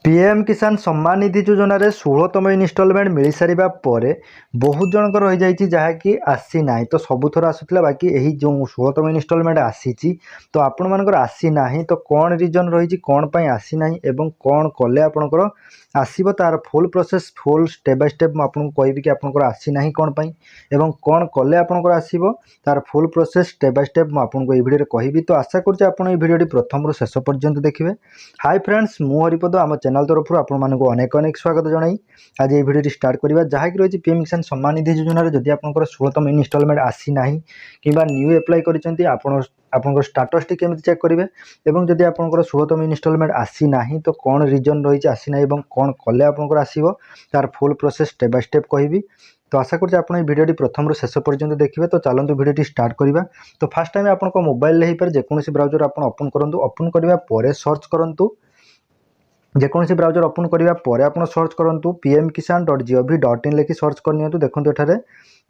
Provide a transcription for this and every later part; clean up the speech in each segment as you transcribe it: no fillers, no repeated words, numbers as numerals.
PM किसान सम्मान निधि योजन 16तम instalment मिल सारा पर बहुत जनकर रही जाइए जहाँकि आसी ना तो सबुथर आसूला बाकी यही जो 16तम इनस्टलमेंट आसी तो आपण मानकर आसी ना तो कौन रिजन रही कौन पाई आसी ना एवं कौन कले आपणकर आसब तार full process full step by step मुझे कहबी कि आपंकर आसी ना कौन पाई एवं कौन कले आपणकर आसब तार full process step by step मुझे भिडियो कहबी। तो आशा करुँचे आप भिडियो प्रथम शेष पर्यंत देखिए। हाय फ्रेंड्स मु हरिपद आम चैनल तरफ आपको अनेक अनेक स्वागत जनाई। आज ये भिडियो स्टार्ट करवा जहाँकि रही पीएम किसान सम्मान निधि योजन जदि आपंकर 16तम इनस्टलमेंट आसी ना कि न्यू एप्लाय कर स्टाटस टी केमी चेक करेंगे और जदि आपंकर 16तम इनस्टलमेंट आसी ना तो कौन रिजन रही आसी ना कौन कले आपंकर आसब तार full process step by step कहबी। तो आशा करुँचे आप भिडियो प्रथम शेष पर्यंत देखिए। तो चलते भिडियो स्टार्ट करवा। तो फास्ट टाइम आप मोबाइल हो पारे जेकोसी ब्राउजर आप ओपन करूँ ओपन करने सर्च करूँ जेकोसी ब्राउजर ओपन करने आप सर्च करूँ pmkisan.gov.in लिखि सर्च करनी देखो ये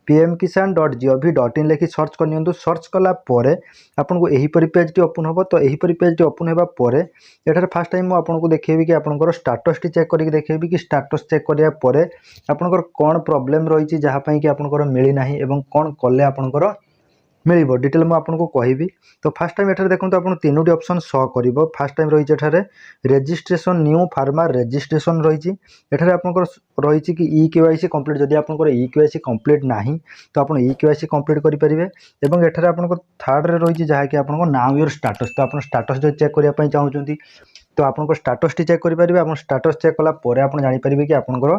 pmkisan.gov.in लिखि सर्च करनी सर्च कलापर आपको यहीपरी पेज टी ओपन हम। तो यहीपरी पेज टी ओपन होगापर एठार फास्ट टाइम आपको देखिए कि आपंकर स्टाटस टी चेक करके देखिए कि स्टाटस चेक करापर आपंकर कौन प्रोब्लेम रही जहाँपाई कि आपंकर मिलना एवं कौन कले आपंकर मिल डिटेल मुझे आपको कहबी। तो फास्ट टाइम एठार देखो आप तीनोटी ऑप्शन शो कर फास्ट टाइम रही है रेजिस्ट्रेशन न्यू फार्मर रेजिस्ट्रेशन रही आपंकर रही कि EKYC कंप्लीट जदि आपंकर EKYC कंप्लीट ना तो आप EKYC कंप्लीट करेंगे। और एठार आप थर्ड रे रही जहाँकि आप नाउ योर स्टाटस तो आप स्टाटस जो चेक करने चाहते तो आप स्टाटस टी चेक करेंगे। आप स्टाटस चेक कलापर आप जापर कि आपंकर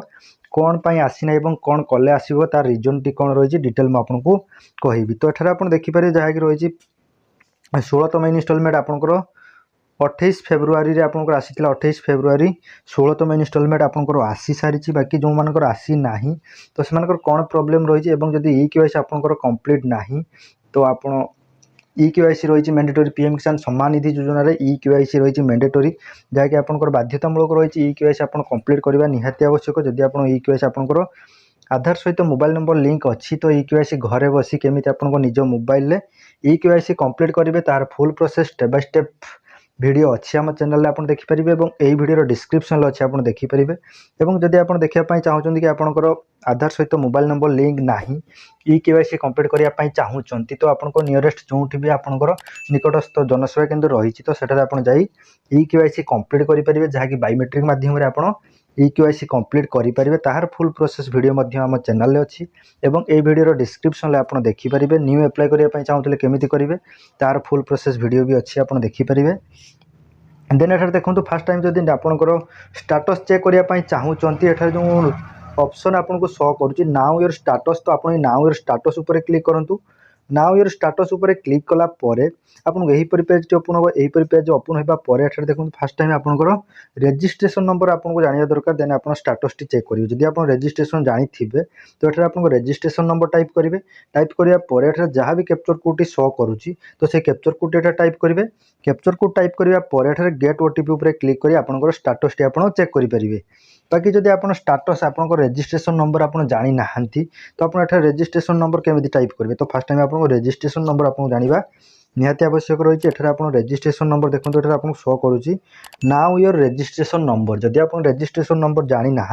कौन पाई आसी ना कौन कले आसब तार रिजन टी कौन रही डिटेल मुझे आपको कहबी। तो ये आप देखिपारे जहाँकि रही 16तम इनस्टलमेंट आपंकर 28 फेब्रुआरी आपंकर आसी 28 फेब्रुआरी 16तम इनस्टलमेंट आपंकर आसी सारी बाकी जो मानकर आसी ना तो से कौन प्रोब्लेम रही जदि EKYC आपंकर कंप्लीट ना तो आप EKYC रही मैंडेटरी पीएम किसान सम्मान निधि योजन EKYC रही मैंडेटरी जहाँकि आपंकर बाध्यतामूलक रही EKYC आप कंप्लीट करवा निहाती आवश्यक। जदि आप EKYC आपंकर आधार सहित मोबाइल नंबर लिंक अच्छी तो EKYC घरे बसी केमी आपको निज मोबाइल EKYC कंप्लीट करेंगे तार full process step by step video अच्छी आम चैनल आप देखिपारे और यही वीडियो डिस्क्रिप्शन अच्छे आप देखिपारे। और जदि आप देखापी चाहते कि आपंकर आधार सहित मोबाइल नंबर लिंक ना EKYC कंप्लीट करने चाहूँगी तो आपको नियरेस्ट जो भी आपंकर निकटस्थ जनसेवा केंद्र रही तो सेठारे आप EKYC कंप्लीट करेंगे जहाँकि बायोमेट्रिक माध्यम EKYC कंप्लीट करेंगे तार फुल प्रोसेस वीडियो आम चैनल अच्छी और ये वीडियो डिस्क्रिप्शन आप देखिपारे। न्यू एप्लाय करने चाहते केमी करेंगे तार फुल प्रोसेस वीडियो भी अच्छी आप देखिपारे। देन एठार देखो फास्ट टाइम जब आपंकर स्टाटस चेक करने चाहूँगी एठार जो ऑप्शन आपको शो करुँच नाउ योर स्टाटस तो आप नाउ योर स्टाटस उपर क्लिक करूँ। नाउ योर स्टाटस उपर क्लिक कलापर आपको यहीपरी पेज टी ओपन हम यहीपरी पेज ओपन होगापर एठार देखो फास्ट टाइम आपंकर रेजिस्ट्रेशन नंबर आपको जाना दरकार देन आप स्टाटस टी चेक करेंगे। जदि आप रेजिस्ट्रेशन जानी तो ये आपको रेजिस्ट्रेशन नंबर टाइप करेंगे टाइप करापर एठार जहाँ भी कैप्चर कोड टी शो करुँच तो से कैप्चर कोड एठार टाइप करेंगे। कैप्चर कोड टाइप करापर एठार गेट OTP उपर क्लिक कर आपंकर स्टाटस टी आप चेक करेंगे। बाकी जदि आप स्टाटस आपंकर रेजिस्ट्रेशन नंबर आप जानी ना तो आप रेजिस्ट्रेशन नंबर केमी टाइप करेंगे। तो फास्ट टाइम आपको रेजिस्ट्रेशन नंबर आपको जाना निहाती आवश्यक रही है। आप रेजिस्ट्रेशन नंबर देखो ये आपको शो करुँच नाउ योर रेजिस्ट्रेशन नंबर जदि आप रेजिस्ट्रेशन नंबर जानी ना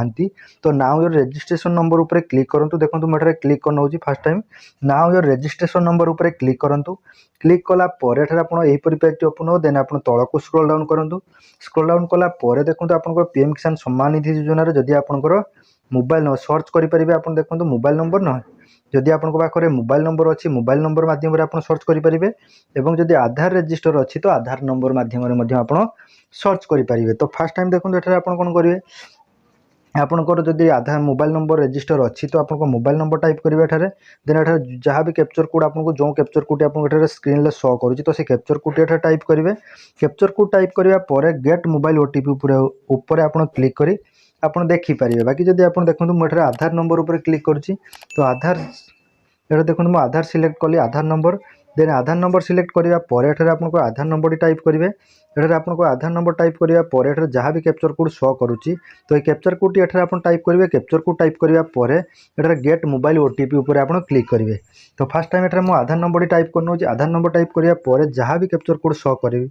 तो नाउ योर रेजिस्ट्रेशन नंबर उपर क्लिक करूँ। देखो मुझे क्लिक कर नौची first time now your registration number उपर क्लिक करूँ। क्लिक कलापर एठार आप यहीपरी पेज टी ओपन हो देन आप तलक स्क्रॉल डाउन करूँ। स्क्रॉल डाउन कलापर देखो आप पीएम किसान सम्मान निधि योजन जदि आपंकर मोबाइल नंबर सर्च करेंगे आप देखो मोबाइल नंबर न जदि आपको पाखे मोबाइल नंबर अच्छी मोबाइल नंबर मध्यम आप सर्च करेंगे और जदि आधार रजिस्टर अच्छी तो आधार नंबर मध्यम आप सर्च करेंगे। तो फास्ट टाइम देखो ये आप कौन करेंगे आपंकर जदि आधार मोबाइल नंबर रजिस्टर अच्छी तो आपको मोबाइल नंबर टाइप करेंगे एठार देन एठार जहाँ भी कैप्चर कोड आपको जो कैप्चर कोड आपको स्क्रीन शो करुँच तो से कैप्चर कोड एठार टाइप करेंगे। कैप्चर कोड टाइप करापर गेट मोबाइल OTP उपर आप क्लिक करी आप देखिपारे। बाकी जदि आप देखो मुझे आधार नंबर उपर क्लिक करुँच तो आधार ये देखो मुझे आधार सिलेक्ट कली आधार नंबर देन आधार नंबर सिलेक्ट करने पर एठारे आपनको आधार नंबर टाइप करेंगे। एठारे आपको आधार नंबर टाइप करने पर एठारे जहाँ भी कैप्चर कोड शो करुच्ची तो ये कैप्चर कोड एठारे आप टाइप करेंगे। कैप्चर कोड टाइप करने पर एठारे गेट मोबाइल ओटीपी उपर आप क्लिक करेंगे। तो फास्ट टाइम एठारे मो आधार नंबर टाइप करनौ। आधार नंबर टाइप करने पर जहाँ भी कैप्चर कोड शो करी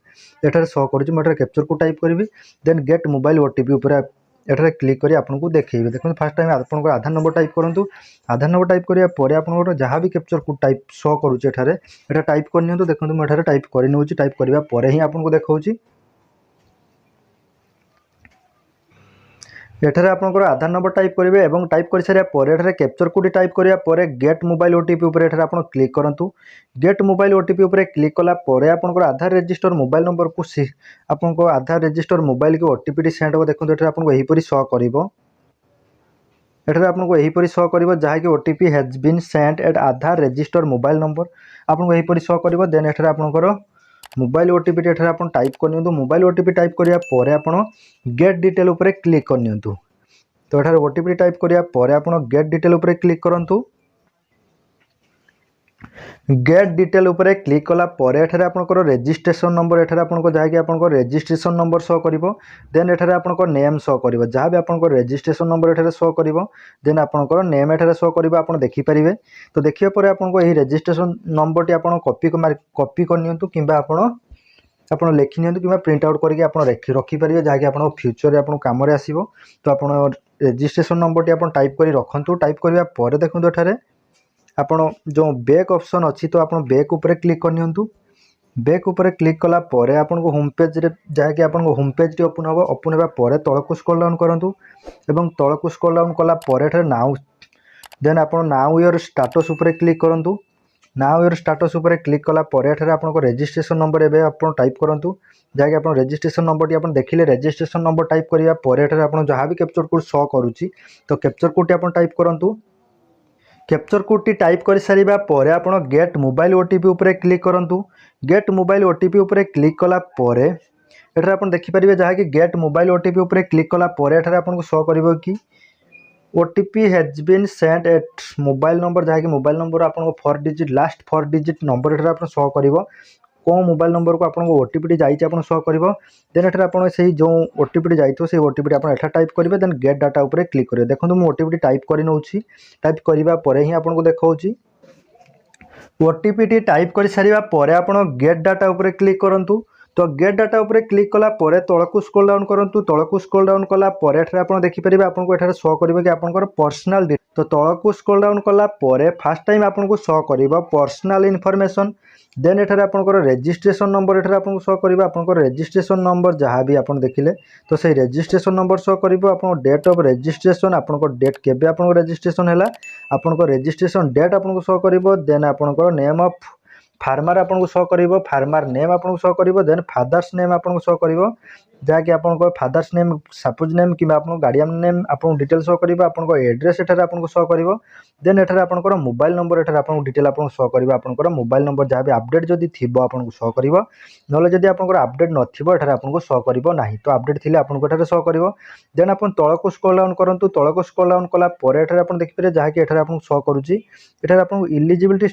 एठारे शो करुच्ची मुझे कैप्चर कोड टाइप करी। देन गेट मोबाइल ओटीपी उपर एठारे क्लिक करी आपको देखिए। देखो फास्ट टाइम आपको आधार नंबर टाइप करूँ। आधार नंबर टाइप करा पर आप जहाँ भी कैप्चर कोड टाइप शो करुच्चे एटा टाइप करनी। देखो मुझे टाइप कर टाइप करने पर ही आपको देखा एठारे आपनकर आधार नंबर टाइप करेंगे और टाइप कर सारा पर एठारे कैप्चर कोड टाइप करा पर गेट मोबाइल ओटीपी उपर एठारे आप क्लिक करूँ। गेट मोबाइल ओटीपी उपर क्लिक कला पर आपनकर आधार रजिस्टर मोबाइल नंबर को आपको आधार रजिस्टर मोबाइल की ओटीपी सेंड हो। देखो एठारे आपको यहीपरि शो करिवो। एठारे आपको यहीपरि शो करिवो जहाँकि OTP has been sent at Aadhaar register mobile number आपको यहीपरि शो करिवो। देन एठारे आपनकर मोबाइल ओटीपी एठारे आप टाइप करनियंतु। मोबाइल ओटीपी टाइप करिया पर आप गेट डिटेल उपर क्लिक करनियंतु। तो एठारे ओटीपी टाइप करिया पर आप गेट डिटेल उपर क्लिक करंतु। गेट डिटेल उपर क्लिक कला पर एठारे आपनकर रजिस्ट्रेशन नंबर एठारे आपनको जहाँकि आपनकर रजिस्ट्रेशन नंबर शो करिवो। देन एठारे आपनकर नेम शो करिवो जहाँ भी आपनकर रजिस्ट्रेशन नंबर एठारे शो करिवो। देन आपनकर नेम एठारे शो करिवो आपण देखि परिबे। तो देखिया पर आपनको एही रजिस्ट्रेशन नंबर टी आपण कॉपी करनियंतु किबा आपण लिखि नियंतु किबा प्रिंट आउट करके आपण रखि परिबे जहाँकि आपण फ्यूचर रे आपण काम रे आसीबो। तो आपण रजिस्ट्रेशन नंबर टी आपण टाइप करी रखंतु। टाइप करिया पर देखंतु एठारे आपण जो बैक ऑप्शन अच्छी तो आप बैक उपर क्लिक करनियंतु। बैक उपर क्लिक कला पर आपको होम पेज रे जहाँकि आपको होम पेज टी ओपन हम। ओपन होगा पर तलकू स्क्रॉल डाउन करंतु एवं तलकू स्क्रॉल डाउन कला पर एठारे नाउ देन आप नाउ योर स्टाटस उपर क्लिक करंतु। नाउ योर स्टाटस उपर क्लिक कला पर एठारे आपको रजिस्ट्रेशन नंबर एबे आप टाइप करंतु जहाँकि आप रजिस्ट्रेशन नंबर टी आप देखिले। रजिस्ट्रेशन नंबर टाइप करिया पर एठारे आप जहाँ भी कैप्चर कोड शो करुच्ची तो कैप्चर कोड टी आप टाइप करंतु। कैप्चर कोड टी टाइप कर सारिबा पर आप गेट मोबाइल ओटीपी उपर क्लिक करंतु। गेट मोबाइल ओटीपी उपर क्लिक कला पर एठारे आप देखिपारे जहाँकि गेट मोबाइल ओटीपी उपर क्लिक कला पर एठारे आपको शो करिवो कि OTP has been sent at mobile number जहाँकि मोबाइल नंबर आपको 4 डिजिट लास्ट 4 डिजिट नंबर एठारे आप शो करिवो। कौन मोबाइल नंबर को आपको ओटीपी जाइए आप शो कर। देन एठारे आप जो ओटीपी जाइए से ओटीपी आप एठा टाइप करेंगे। देन गेट डाटा उपर क्लिक करेंगे। देखो मुझे ओटीपी टाइप कर टाइप करने पर ही आपको देखा ओटीपी टी टाइप कर सारा पर आप गेट डाटा उपर क्लिक करंतु। तो गेट डाटा उपर क्लिक कला पर तलकू स्क्रॉल डाउन करंतु। तलकू स्क्रॉल डाउन कला पर एठारे आप देखिपारे आपको एठारे शो करिवो कि आपनकर पर्सनल डिटेल। तो तलकू स्क्रॉल डाउन कला पर फास्ट टाइम आपको शो करिवो पर्सनल इनफॉरमेशन। देन एठारे आपनकर रजिस्ट्रेशन नंबर एठारे आपको शो करिवो। आपनकर रजिस्ट्रेशन नंबर जहाँ भी आप देखिले तो से रजिस्ट्रेशन नंबर शो करिवो। आपन डेट ऑफ रजिस्ट्रेशन आपनकर डेट केबे आपनकर रजिस्ट्रेशन हैला आपनकर रजिस्ट्रेशन डेट आपको शो करिवो। देन आपनकर नेम ऑफ फार्मर आपको शो करिवो। फार्मर नेम आपको शो करिवो। देन फादर्स नेम आपको शो करिवो जहाँकि आपको फादर्स नेम सपोज नेम कि गार्डियन नेम आपको डिटेल शो करिवो। आपको एड्रेस एठारे आपको शो करिवो। देन एठारे आपनकर मोबाइल नंबर एठारे आपको डिटेल आपको शो करिवो। आपनकर मोबाइल नंबर जहाँ भी अपडेट जदि थिबो आपको शो करिवो नले जदि आपनकर अपडेट नथिबो एठारे आपको शो करिवो नाही। तो अपडेट थिले आपको एठारे शो करिवो। देन आपन तळको स्क्रॉल डाउन करंतु। तळको स्क्रॉल डाउन कला पर एठारे आपन देखिपारे जहाँकि एठारे आपको शो करूची एठारे आपको इलिजिबिलिटी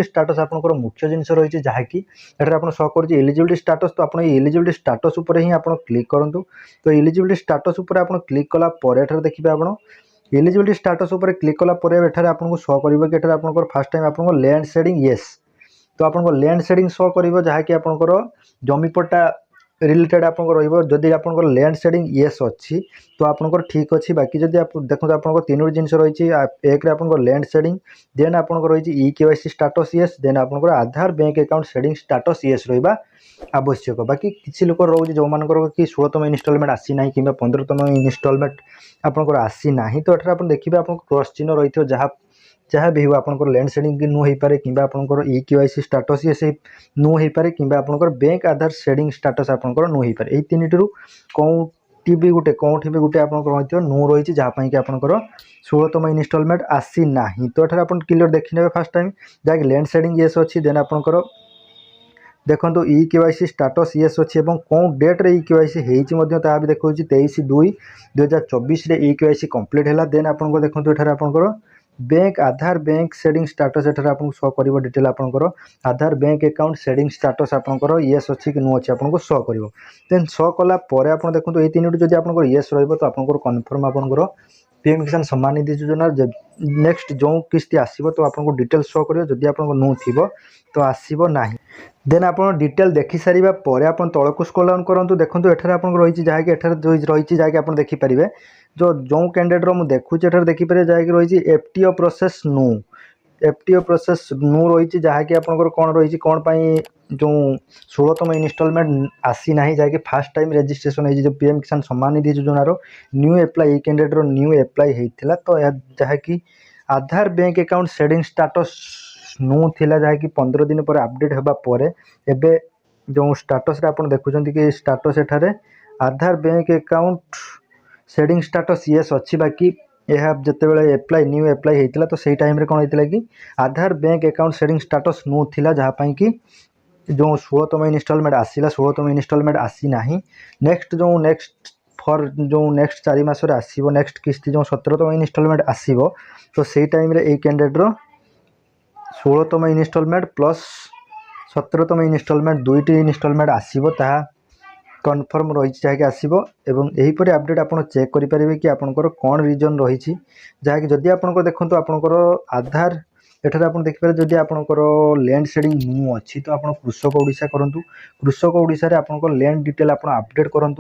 स्टाटस आपनकर मुख्य जिनिस रही जहाँकि एठारे आपन शो करूची इलिजिबिलिटी स्टाटस। तो आपन इलिजिबिलिटी स्टाटस उपर ही आपन क्लिक करंतु। तो इलिजिबिलिटी स्टाटस उपर आपन क्लिक कला पर एठारे देखिबे आपन एलिजिबिलिटी स्टाटस उपर क्लिक कला पर एठारे आपको शो करिवो कि एठारे आपनकर फास्ट टाइम आपनको लैंड शेडिंग येस। तो आपनको लैंड शेडिंग शो करिवो जहाँकि आपनकर जमी पट्टा रिलेटेड आपको रहिबो। जदि आपनकर लैंड शेडिंग येस अच्छी तो आपनकर ठीक अच्छी। बाकी जदि आप देखो आपनकर तीनोटी जिनिस रही एक रे आपनकर लैंड शेडिंग देन आपनकर रही केवाईसी स्टाटस येस देन आपनकर Aadhaar bank account seeding status yes रहिबा आवश्यक। बाकी किसी लोक रोचे जो मानकर कि 16तम इनस्टॉलमेंट आसी ना कि 15तम इनस्टॉलमेंट आपनकर आसी ना तो एठारे आपन देखिबे आपन क्रॉस चिन्ह रही जहाँ जहाँ भी हो आपनकर लैंड शेडिंग नु हो पारे कि आपनकर केवाईसी स्टाटस ये से नु हो पारे कि आपनकर बैंक आधार शेडिंग स्टाटस आपनकर नु हो पारे। यही तीनिटू कौटी भी गोटे आपनकर रही नु रही जहाँपाई कि आपनकर 16तम इनस्टॉलमेंट आसी ना। तो एठारे आपन क्लियर देखिने फास्ट टाइम जहाँकि लैंड शेडिंग येस अच्छी। देन आपनकर देखो केवाईसी स्टाटस येस अच्छी और कौन डेट रे केवाईसी होती भी देखा 23/2/2024 केवाईसी कंप्लीट है। देन आपको देखो ये आपंकर बैंक आधार बैंक सेडिंग स्टाटस एठार आपको शो कर डिटेल आपंकर आधार बैंक अकाउंट सेडिंग स्टाटस आपंकर येस अच्छी कि नो अच्छी आपको शो कर देन शो कलापर आप देखो ये तीन जब आप येस रहा तो कन्फर्म आपंकर पीएम किसान सम्मान निधि योजना नेक्स्ट जो किस्ती आसो तो आपको डिटेल शो कर जदि आप नो थी तो आसब ना देन आप डिटेल देखी सारा पर आप तौक स्क्रॉल डाउन करूँ देखो एठार आप रही रही जहाँकि आप देखिपारे जो कैंडिडेट मुझे देखुची एठार देखिपारे जहाँकि रही एफटीओ प्रोसेस नो एफटीओ प्रोसेस नो रही जहाँकि आपंकर कौन रही कौन पाई जो 16तम इनस्टलमेंट आसी ना जहाँकि फास्ट टाइम रेजिस्ट्रेशन हो पीएम किसान सम्मान निधि योजनार new apply candidate new apply होता तो जहाँकि आधार बैंक अकाउंट सेडिंग स्टाटस नो थिला जहाँकि 15 दिन पर अपडेट होगा पर एबे जो स्टाटस रे आपण देखुछंती कि स्टाटस एठारे आधार बैंक अकाउंट सेडिंग स्टाटस येस अच्छी बाकी यह जिते एप्लाई न्यू एप्लाई होता तो सही टाइम कौन होता कि आधार बैंक अकाउंट सेडिंग स्टाटस नो थिला जहाँपाई कि जो 16तम इनस्टलमेंट आसला 16तम इनस्टलमेंट आसी ना नेक्स्ट जो नेक्स्ट फॉर जो नेक्स्ट 4 मास आसो नेक्स्ट किस्ती जो 17तम इनस्टलमेंट आसो तो सही टाइम ये कैंडिडेटर 16तम इनस्टलमेंट प्लस 17तम इनस्टलमेंट दुईटी इनस्टलमेंट आसो ता कन्फर्म रही जहाँकि आसो एवं यहीपर अपडेट आप चेक करेंगे कि आपंकर कौन रिजन रही जहाँकि जदि आप देखो आपंकर आधार एठार आप देखिए जदि आपंकर लैंड सेडिंग न्यू अच्छी तो आप कृषक ओडिशा करूँ कृषक ओडिशा आपंकर लैंड डिटेल आप अपडेट करूँ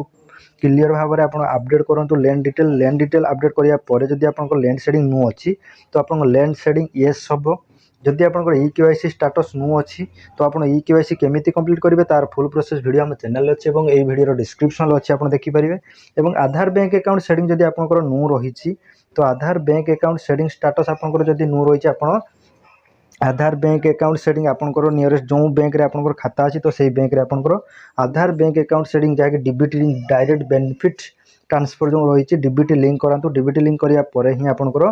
क्लियर भाव में आप अपडेट करूँ लैंड डिटेल अपडेट कराया जदि आप लैंड सेडिंग न्यू अच्छी तो आप लैंड सेडिंग येस हम जदि आपंकर ई केवाईसी स्टाटस नो अच्छी तो आप ई केवाईसी केमिति कंप्लीट करेंगे तार फुल प्रोसेस वीडियो हम चैनल अच्छे और ये वीडियो डिस्क्रिप्शन अच्छे आप देखिपारे और आधार बैंक अकाउंट सेडिंग जदि आपंकर नो रही तो आधार बैंक अकाउंट सेडिंग स्टाटस आपंकर जदि नो रही आप आधार बैंक अकाउंट सेडिंग आपंकर नियरेस्ट जो बैंक रे आपंकर खाता अच्छी तो सही बैंक रे आपंकर आधार बैंक अकाउंट सेडिंग जहाँकि डीबीटी डायरेक्ट बेनिफिट ट्रांसफर जो रही डीबीटी लिंक करातु डीबीटी लिंक कराया ही आपंकर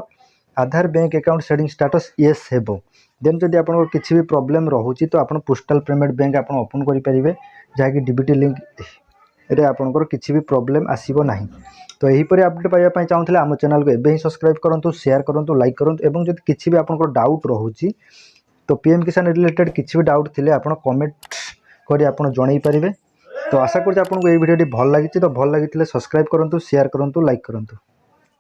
आधार बैंक अकाउंट सेडिंग स्टाटस येस हेबो देन जदि आपन किसी भी प्रॉब्लम रहुची तो आपन पोस्टल पेमेंट बैंक आपन ओपन करि परिबे जहाँकि डीबीटी लिंक रे आपनकर किसी भी प्रॉब्लम आसीबो नाही तो यही पर अपडेट पाइबा पई चाहूथले आम चैनल को एबे ही सब्सक्राइब करंतु शेयर करंतु लाइक करंतु एवं जदि किसी भी आपनकर डाउट रहुची तो पीएम किसान रिलेटेड किसी भी डाउट थिले आपन कमेंट करी आपन जणाई परिबे तो आशा करछि आपनको ये वीडियो भल लागिछि तो भल लागिथिले सब्सक्राइब करंतु शेयर करंतु लाइक करंतु।